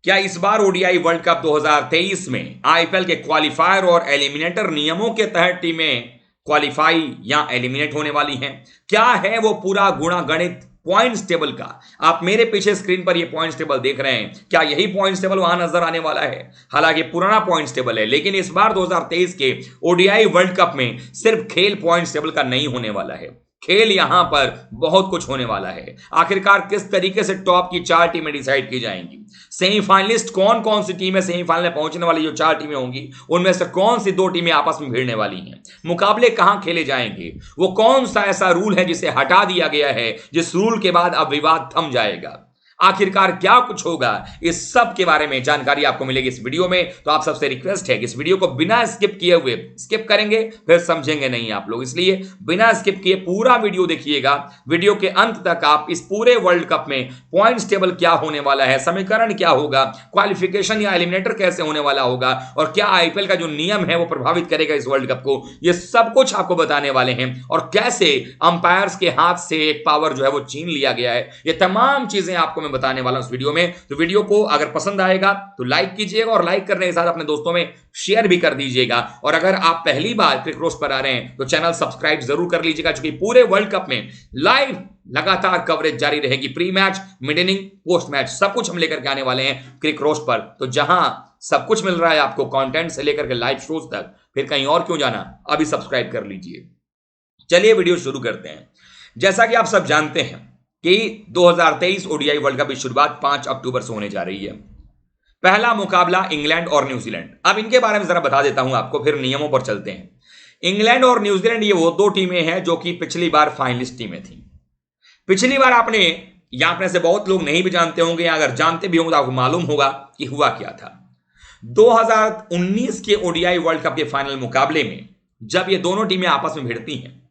क्या इस बार ODI world cup 2023 में आईपीएल के क्वालिफायर और एलिमिनेटर नियमों के तहत टीमें क्वालिफाई या एलिमिनेट होने वाली हैं? क्या है वो पूरा गुणा गणित पॉइंट्स टेबल का? आप मेरे पीछे स्क्रीन पर ये पॉइंट्स टेबल देख रहे हैं, क्या यही पॉइंट्स टेबल वहां नजर आने वाला है? हालांकि पुराना पॉइंट्स टेबल है, लेकिन इस बार 2023 के ओडीआई वर्ल्ड कप में सिर्फ खेल पॉइंट्स टेबल का नहीं होने वाला है। खेल यहां पर बहुत कुछ होने वाला है। आखिरकार किस तरीके से टॉप की 4 टीमें डिसाइड की जाएंगी, सेमीफाइनलिस्ट कौन कौन सी टीमें सेमीफाइनल में पहुंचने वाली जो 4 टीमें होंगी उनमें से कौन सी 2 टीमें आपस में भिड़ने वाली हैं, मुकाबले कहां खेले जाएंगे, वो कौन सा ऐसा रूल है जिसे हटा दिया गया है, जिस रूल के बाद अब विवाद थम जाएगा, आखिरकार क्या कुछ होगा, इस सब के बारे में जानकारी आपको मिलेगी इस वीडियो में। तो आप सबसे रिक्वेस्ट है कि इस वीडियो को बिना स्किप किए हुए, स्किप करेंगे फिर समझेंगे नहीं आप लोग, इसलिए बिना स्किप किए पूरा वीडियो देखिएगा। वीडियो के अंत तक आप इस पूरे वर्ल्ड कप में पॉइंट्स टेबल क्या होने वाला है, समीकरण क्या होगा, क्वालिफिकेशन या एलिमिनेटर कैसे होने वाला होगा, और क्या आईपीएल का जो नियम है वो प्रभावित करेगा इस वर्ल्ड कप को, ये सब कुछ आपको बताने वाले हैं। और कैसे अंपायर्स के हाथ से एक पावर जो है वो छीन लिया गया है, ये तमाम चीजें आपको मैं बताने वाला हूं इस वीडियो में। तो वीडियो को अगर पसंद आएगा तो लाइक कीजिएगा, और लाइक करने के साथ अपने दोस्तों में शेयर भी कर दीजिएगा। और अगर आप पहली बार क्रिक रोस्ट पर आ रहे हैं तो चैनल सब्सक्राइब जरूर कर लीजिएगा, क्योंकि पूरे वर्ल्ड कप में लाइव लगातार कवरेज जारी रहेगी। Pre match, mid inning, post match सब कुछ हम लेकर के आने वाले हैं क्रिक रोस्ट पर। तो जहां सब कुछ मिल रहा है आपको, कंटेंट से लेकर के लाइव शोज तक, फिर कहीं और क्यों जाना, अभी सब्सक्राइब कर लीजिए। चलिए वीडियो शुरू करते हैं। जैसा कि आप सब जानते हैं कि 2023 ओडीआई वर्ल्ड कप की शुरुआत 5 अक्टूबर से होने जा रही है। पहला मुकाबला इंग्लैंड और न्यूजीलैंड। अब इनके बारे में जरा बता देता हूं आपको, फिर नियमों पर चलते हैं। इंग्लैंड और न्यूजीलैंड ये वो 2 टीमें हैं जो कि पिछली बार फाइनलिस्ट टीमें थी। पिछली बार आपने, यहां में से बहुत लोग नहीं भी जानते होंगे, या अगर जानते भी होंगे तो आपको मालूम होगा कि हुआ क्या था। 2019 के ओडीआई वर्ल्ड कप के फाइनल मुकाबले में जब ये दोनों टीमें आपस में भिड़ती हैं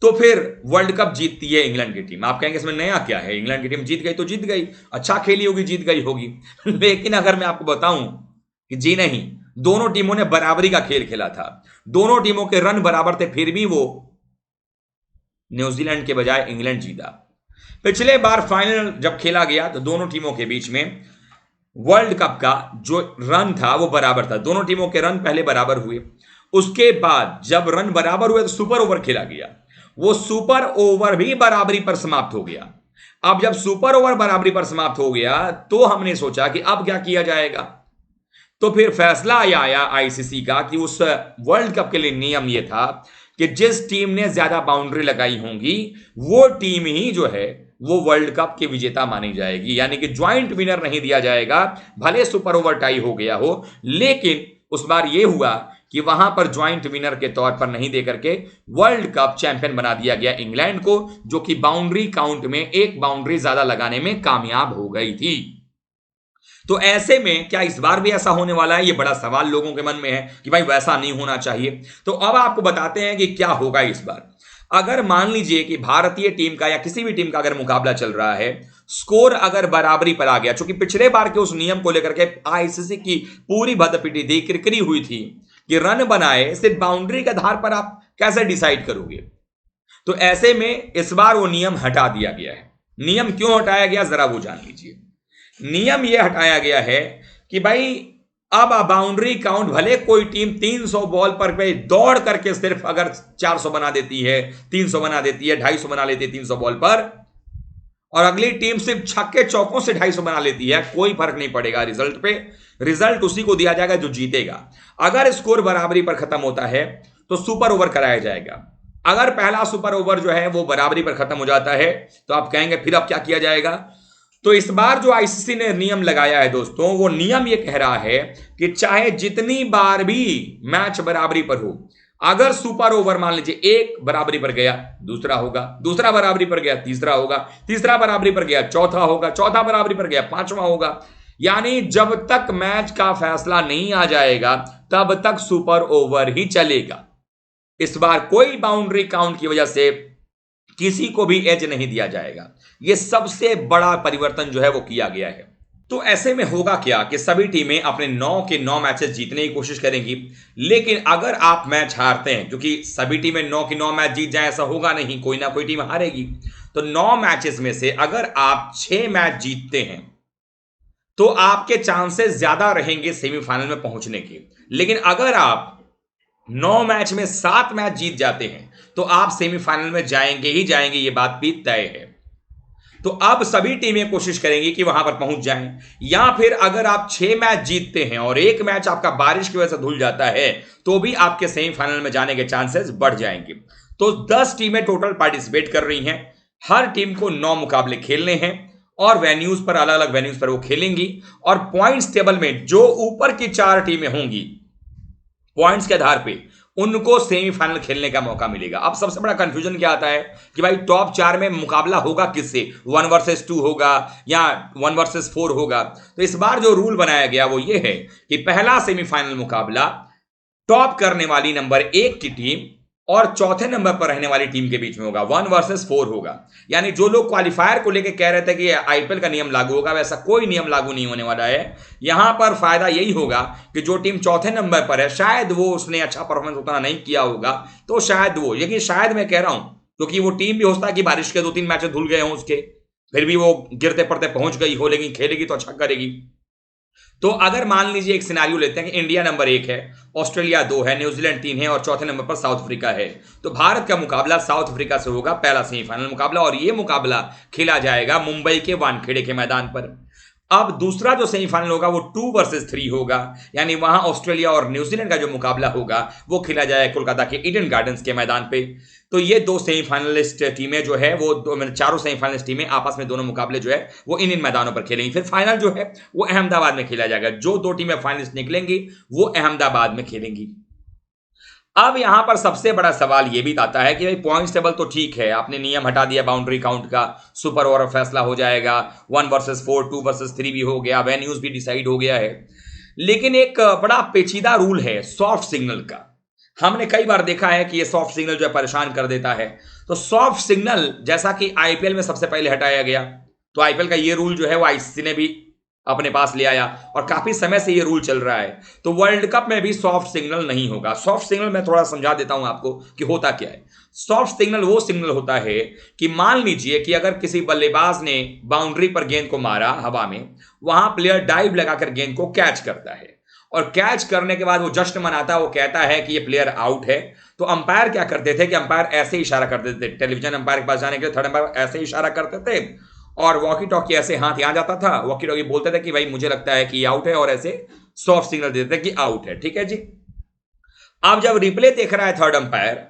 तो फिर वर्ल्ड कप जीतती है इंग्लैंड की टीम। आप कहेंगे इसमें नया क्या है, इंग्लैंड की टीम जीत गई तो जीत गई, अच्छा खेली होगी, जीत गई होगी। लेकिन अगर मैं आपको बताऊं कि जी नहीं, दोनों टीमों ने बराबरी का खेल खेला था, दोनों टीमों के रन बराबर थे, फिर भी वो न्यूजीलैंड के बजाय इंग्लैंड जीता। पिछले बार फाइनल जब खेला गया तो दोनों टीमों के बीच में वर्ल्ड कप का जो रन था वो बराबर था, दोनों टीमों के रन पहले बराबर हुए। उसके बाद जब रन बराबर हुए तो सुपर ओवर खेला गया, वो सुपर ओवर भी बराबरी पर समाप्त हो गया। अब जब सुपर ओवर बराबरी पर समाप्त हो गया तो हमने सोचा कि अब क्या किया जाएगा। तो फिर फैसला आया आईसीसी का कि उस वर्ल्ड कप के लिए नियम यह था कि जिस टीम ने ज्यादा बाउंड्री लगाई होंगी वो टीम ही जो है वो वर्ल्ड कप की विजेता मानी जाएगी, यानी कि ज्वाइंट विनर नहीं दिया जाएगा। भले सुपर ओवर टाई हो गया हो, लेकिन उस बार यह हुआ कि वहां पर ज्वाइंट विनर के तौर पर नहीं देकर के वर्ल्ड कप चैंपियन बना दिया गया इंग्लैंड को, जो कि बाउंड्री काउंट में एक बाउंड्री ज्यादा लगाने में कामयाब हो गई थी। तो ऐसे में क्या इस बार भी ऐसा होने वाला है, ये बड़ा सवाल लोगों के मन में है कि भाई वैसा नहीं होना चाहिए। तो अब आपको बताते हैं कि क्या होगा इस बार। अगर मान लीजिए कि भारतीय टीम का या किसी भी टीम का अगर मुकाबला चल रहा है, स्कोर अगर बराबरी पर आ गया, क्योंकि पिछले बार के उस नियम को लेकर के आईसीसी की पूरी भदपिटी थी, किरकिरी हुई थी कि रन बनाए सिर्फ बाउंड्री के आधार पर आप कैसे डिसाइड करोगे। तो ऐसे में इस बार वो नियम हटा दिया गया है। नियम क्यों हटाया गया जरा वो जान लीजिए। नियम यह हटाया गया है कि भाई अब बाउंड्री काउंट, भले कोई टीम 300 बॉल पर पे दौड़ करके सिर्फ अगर 400 बना देती है, 300 बना देती है, 250 बना लेती है 300 बॉल पर, और अगली टीम सिर्फ छक्के चौकों से 250 बना लेती है, कोई फर्क नहीं पड़ेगा रिजल्ट पे। रिजल्ट उसी को दिया जाएगा जो जीतेगा। अगर स्कोर बराबरी पर खत्म होता है तो सुपर ओवर कराया जाएगा। अगर पहला सुपर ओवर जो है वो बराबरी पर खत्म हो जाता है तो आप कहेंगे फिर अब क्या किया जाएगा। तो इस बार जो आईसीसी ने नियम लगाया है दोस्तों, वो नियम ये कह रहा है कि चाहे जितनी बार भी मैच बराबरी पर हो, अगर सुपर ओवर मान लीजिए एक बराबरी पर गया दूसरा होगा, दूसरा बराबरी पर गया तीसरा होगा, तीसरा बराबरी पर गया चौथा होगा, चौथा बराबरी पर गया पांचवा होगा, यानी जब तक मैच का फैसला नहीं आ जाएगा तब तक सुपर ओवर ही चलेगा। इस बार कोई बाउंड्री काउंट की वजह से किसी को भी एज नहीं दिया जाएगा। यह सबसे बड़ा परिवर्तन जो है वो किया गया है। तो ऐसे में होगा क्या कि सभी टीमें अपने 9 के 9 मैचेस जीतने की कोशिश करेंगी, लेकिन अगर आप मैच हारते हैं, क्योंकि सभी टीमें 9 की 9 मैच जीत जाए ऐसा होगा नहीं, कोई ना कोई टीम हारेगी, तो 9 मैचेस में से अगर आप 6 मैच जीतते हैं तो आपके चांसेस ज्यादा रहेंगे सेमीफाइनल में पहुंचने के। लेकिन अगर आप 9 मैच में 7 मैच जीत जाते हैं तो आप सेमीफाइनल में जाएंगे ही जाएंगे, ये बात भी तय है। तो अब सभी टीमें कोशिश करेंगी कि वहां पर पहुंच जाएं, या फिर अगर आप 6 मैच जीतते हैं और एक मैच आपका बारिश की वजह से धुल जाता है तो भी आपके सेमीफाइनल में जाने के चांसेस बढ़ जाएंगे। तो 10 टीमें टोटल पार्टिसिपेट कर रही हैं। हर टीम को 9 मुकाबले खेलने हैं और वेन्यूज पर, अलग अलग वेन्यूज पर वो खेलेंगी। और पॉइंट्स टेबल में जो ऊपर की 4 टीमें होंगी पॉइंट्स के आधार पे उनको सेमीफाइनल खेलने का मौका मिलेगा। अब सबसे बड़ा कंफ्यूजन क्या आता है कि भाई टॉप 4 में मुकाबला होगा किससे, 1 वर्सेस 2 होगा या 1 वर्सेस 4 होगा। तो इस बार जो रूल बनाया गया वो ये है कि पहला सेमीफाइनल मुकाबला टॉप करने वाली नंबर 1 की टीम और चौथे नंबर पर रहने वाली टीम के बीच में होगा, 1 वर्सेस 4 होगा। यानी जो लोग क्वालिफायर को लेकर कह रहे थे कि आईपीएल का नियम लागू होगा, वैसा कोई नियम लागू नहीं होने वाला है। यहां पर फायदा यही होगा कि जो टीम चौथे नंबर पर है, शायद वो उसने अच्छा परफॉर्मेंस उतना नहीं किया होगा, तो शायद वो, लेकिन शायद मैं कह रहा हूं क्योंकि वो टीम भी हो सकता है कि बारिश के 2-3 मैच धुल गए हों उसके, फिर भी वो गिरते पड़ते पहुंच गई हो, लेकिन खेलेगी तो अच्छा करेगी। तो अगर मान लीजिए एक सिनेरियो लेते हैं कि इंडिया नंबर 1 है, ऑस्ट्रेलिया 2 है, न्यूजीलैंड 3 है और चौथे नंबर पर साउथ अफ्रीका है, तो भारत का मुकाबला साउथ अफ्रीका से होगा, पहला सेमीफाइनल मुकाबला। और यह मुकाबला खेला जाएगा मुंबई के वानखेड़े के मैदान पर। अब दूसरा जो सेमीफाइनल होगा वो 2 वर्सेस 3 होगा, यानी वहां ऑस्ट्रेलिया और न्यूजीलैंड का जो मुकाबला होगा वो खेला जाएगा कोलकाता के ईडन गार्डन्स के मैदान पे। तो ये 2 सेमीफाइनलिस्ट टीमें जो है वो चारों सेमीफाइनलिस्ट टीमें आपस में दोनों मुकाबले जो है वो इन मैदानों पर खेलेंगी। फिर फाइनल जो है वो अहमदाबाद में खेला जाएगा। जो 2 टीमें फाइनलिस्ट निकलेंगी वो अहमदाबाद में खेलेंगी। अब यहां पर सबसे बड़ा सवाल यह भी आता है कि भाई पॉइंट्स टेबल तो ठीक है, आपने नियम हटा दिया बाउंड्री काउंट का, सुपर ओवर फैसला हो जाएगा, 1 वर्सेस 4, 2 वर्सेस 3 भी हो गया, वेन्यूज भी डिसाइड हो गया है। लेकिन एक बड़ा पेचीदा रूल है सॉफ्ट सिग्नल का। हमने कई बार देखा है कि यह सॉफ्ट सिग्नल जो है परेशान कर देता है। तो सॉफ्ट सिग्नल जैसा कि आईपीएल में सबसे पहले हटाया गया, तो आईपीएल का यह रूल जो है वो आईसीसी ने भी अपने पास ले आया और काफी समय से ये रूल चल रहा है। तो वर्ल्ड कप में भी सॉफ्ट सिग्नल नहीं होगा। सॉफ्ट सिग्नल मैं थोड़ा समझा देता हूं आपको कि होता क्या है। सॉफ्ट सिग्नल वो सिग्नल होता है कि मान लीजिए कि अगर किसी बल्लेबाज ने बाउंड्री पर गेंद को मारा हवा में, वहां प्लेयर डाइव लगाकर गेंद को कैच करता है और कैच करने के बाद वो जश्न मनाता है, वो कहता है कि ये प्लेयर आउट है। तो अंपायर क्या करते थे कि अंपायर ऐसे ही इशारा करते थे, टेलीविजन अंपायर के पास जाने के लिए थर्ड अंपायर ऐसे ही इशारा करते थे और वॉकी टॉकी ऐसे हाथ यहां जाता था, वॉकी टॉकी बोलते थे कि भाई मुझे लगता है कि ये आउट है और ऐसे सॉफ्ट सिग्नल देते थे कि आउट है। ठीक है जी। अब जब रिप्ले देख रहा है थर्ड अंपायर,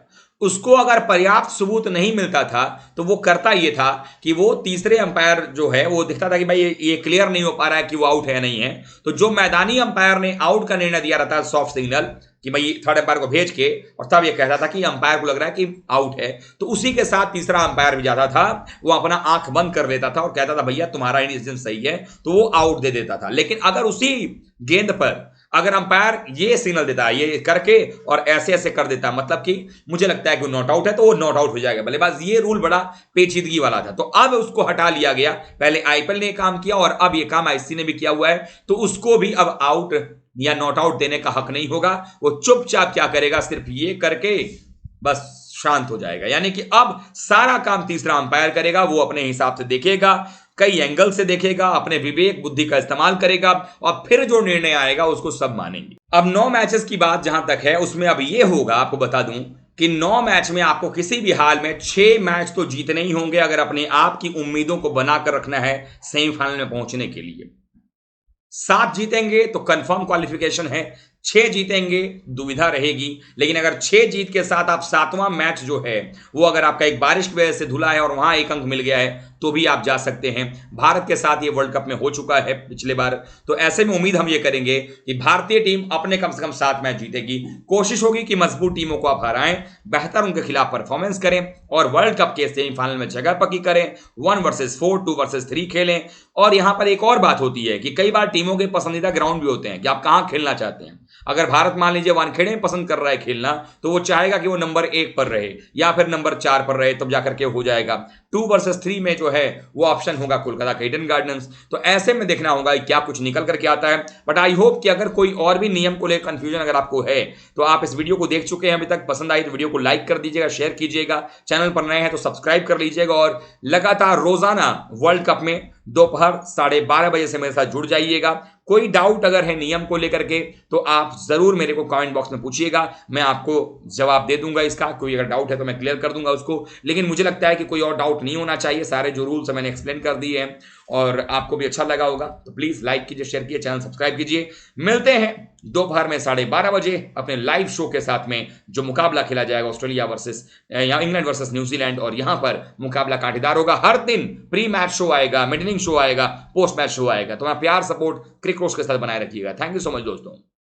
उसको अगर पर्याप्त सबूत नहीं मिलता था तो वो करता ये था कि वो तीसरे अंपायर जो है वो दिखता था कि भाई ये क्लियर नहीं हो पा रहा है कि वो आउट है नहीं है, तो जो मैदानी अंपायर ने आउट का निर्णय दिया रहता है सॉफ्ट सिग्नल कि भाई थर्ड अंपायर को भेज के, और तब ये कहता था कि अंपायर को लग रहा है कि आउट है, तो उसी के साथ तीसरा अंपायर भी जाता था, वो अपना आंख बंद कर लेता था और कहता था भैया तुम्हारा डिसीजन सही है, तो वो आउट दे देता था। लेकिन अगर उसी गेंद पर अगर अंपायर ये सिग्नल देता है ये करके और ऐसे ऐसे कर देता है, मतलब कि मुझे लगता है कि नॉट आउट है, तो वो नॉट आउट हो जाएगा बल्लेबाज। ये रूल बड़ा पेचीदगी वाला था, तो अब उसको हटा लिया गया। पहले आईपीएल ने काम किया और अब ये काम आईसीसी ने भी किया हुआ है, तो उसको भी अब आउट या नॉट आउट देने का हक नहीं होगा। वो चुपचाप क्या करेगा, सिर्फ ये करके बस शांत हो जाएगा। यानी कि अब सारा काम तीसरा अंपायर करेगा, वो अपने हिसाब से देखेगा, कई एंगल से देखेगा, अपने विवेक बुद्धि का इस्तेमाल करेगा और फिर जो निर्णय आएगा उसको सब मानेंगे। अब 9 मैचेस की बात जहां तक है, उसमें अब ये होगा, आपको बता दूं कि 9 मैच में आपको किसी भी हाल में 6 मैच तो जीतने ही होंगे अगर अपने आप की उम्मीदों को बनाकर रखना है सेमीफाइनल में पहुंचने के लिए। 7 जीतेंगे तो कंफर्म क्वालिफिकेशन है, 6 जीतेंगे दुविधा रहेगी। लेकिन अगर 6 जीत के साथ आप 7वां मैच जो है वो अगर आपका एक बारिश की वजह से धुला है और वहां 1 अंक मिल गया है तो भी आप जा सकते हैं। भारत के साथ ये वर्ल्ड कप में हो चुका है पिछले बार, तो ऐसे में उम्मीद हम ये करेंगे कि भारतीय टीम अपने कम से कम 7 मैच जीतेगी। कोशिश होगी कि मजबूत टीमों को आप हराएं, बेहतर उनके खिलाफ परफॉर्मेंस करें और वर्ल्ड कप के सेमीफाइनल में जगह पक्की करें। 1 वर्सेस 4, 2 वर्सेस 3 खेलें। और यहां पर एक और बात होती है कि कई बार टीमों के पसंदीदा ग्राउंड भी होते हैं कि आप कहां खेलना चाहते हैं। अगर भारत मान लीजिए वानखेड़े में पसंद कर रहा है खेलना, तो वो चाहेगा कि वो नंबर 1 पर रहे या फिर नंबर 4 पर रहे, तब जाकर के हो जाएगा। 2 वर्सेस 3 में जो है वो ऑप्शन होगा कोलकाता का ईडन गार्डन्स। तो ऐसे में देखना होगा क्या कुछ निकल करके आता है। बट आई होप कि अगर कोई और भी नियम को लेकर कंफ्यूजन अगर आपको है तो आप इस वीडियो को देख चुके हैं अभी तक, पसंद आई तो वीडियो को लाइक कर दीजिएगा, शेयर कीजिएगा, चैनल पर नए हैं तो सब्सक्राइब कर लीजिएगा और लगातार रोजाना वर्ल्ड कप में दोपहर 12:30 बजे से मेरे साथ जुड़ जाइएगा। कोई डाउट अगर है नियम को लेकर के तो आप जरूर मेरे को कमेंट बॉक्स में पूछिएगा, मैं आपको जवाब दे दूंगा इसका। कोई अगर डाउट है तो मैं क्लियर कर दूंगा उसको, लेकिन मुझे लगता है कि कोई और डाउट नहीं होना चाहिए। सारे जो रूल्स मैंने एक्सप्लेन कर दिए हैं और आपको भी अच्छा लगा होगा, तो प्लीज लाइक कीजिए, शेयर कीजिए, चैनल सब्सक्राइब कीजिए। मिलते हैं दोपहर में 12:30 बजे अपने लाइव शो के साथ में, जो मुकाबला खेला जाएगा ऑस्ट्रेलिया वर्सेस या इंग्लैंड वर्सेस न्यूजीलैंड, और यहां पर मुकाबला कांटेदार होगा। हर दिन प्री मैच शो आएगा, मिड इनिंग शो आएगा, पोस्ट मैच शो आएगा। तो मैं प्यार सपोर्ट क्रिकरोस के साथ बनाए रखिएगा। थैंक यू सो मच दोस्तों।